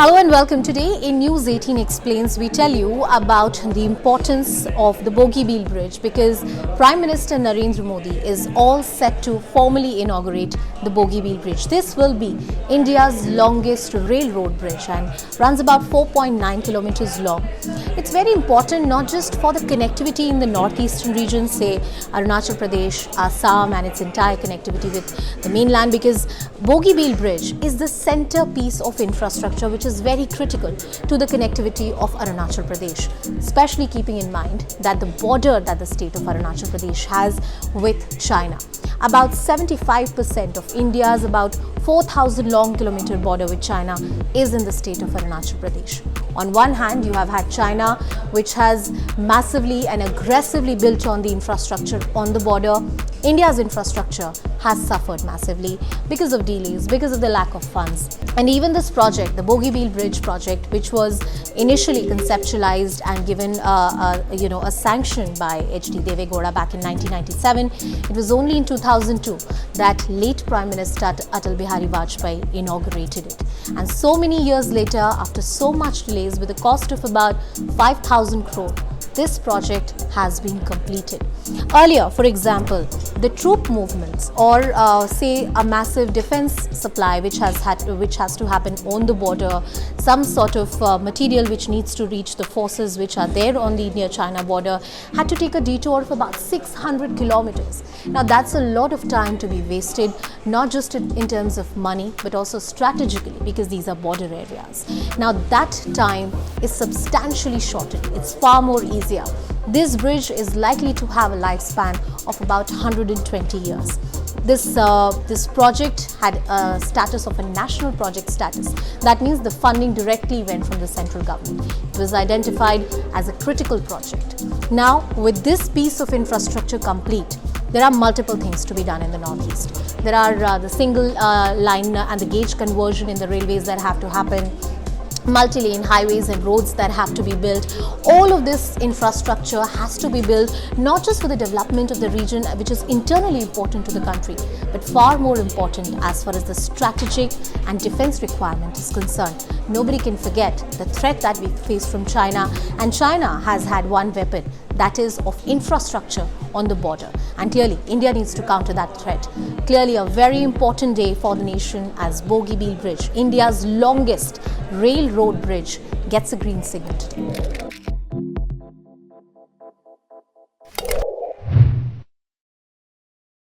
Hello and welcome. Today in News 18 Explains, we tell you about the importance of the Bogibeel Bridge because Prime Minister Narendra Modi is all set to formally inaugurate the Bogibeel Bridge. This will be India's longest railroad bridge and runs about 4.9 kilometers long. It's very important not just for the connectivity in the northeastern region, say Arunachal Pradesh, Assam and its entire connectivity with the mainland, because Bogibeel Bridge is the centerpiece of infrastructure which is very critical to the connectivity of Arunachal Pradesh, especially keeping in mind that the border that the state of Arunachal Pradesh has with China. About 75% of India's about 4,000 long kilometer border with China is in the state of Arunachal Pradesh. On one hand, you have had China, which has massively and aggressively built on the infrastructure on the border. India's infrastructure has suffered massively because of delays, because of the lack of funds. And even this project, the Bogibeel Bridge project, which was initially conceptualized and given a sanction by HD Deve Gowda back in 1997, it was only in 2002 that late Prime Minister Atal Bihari Vajpayee inaugurated it. And so many years later, after so much delays with a cost of about 5,000 crore, this project has been completed. Earlier, for example, the troop movements or say a massive defense supply which has to happen on the border, some sort of material which needs to reach the forces which are there on the India-China border, had to take a detour of about 600 kilometers. Now that's a lot of time to be wasted, not just in terms of money, but also strategically, because these are border areas. Now that time is substantially shortened. It's far more easier. This bridge is likely to have a lifespan of about 120 years. This project had a status of a national project status. That means the funding directly went from the central government. It was identified as a critical project. Now, with this piece of infrastructure complete, there are multiple things to be done in the northeast. There are the single line and the gauge conversion in the railways that have to happen, multi-lane highways and roads that have to be built. All of this infrastructure has to be built not just for the development of the region, which is internally important to the country, but far more important as far as the strategic and defense requirement is concerned. Nobody can forget the threat that we face from China, and China has had one weapon, that is of infrastructure on the border. And clearly, India needs to counter that threat. Clearly, a very important day for the nation as Bogibeel Bridge, India's longest railroad bridge, gets a green signal today.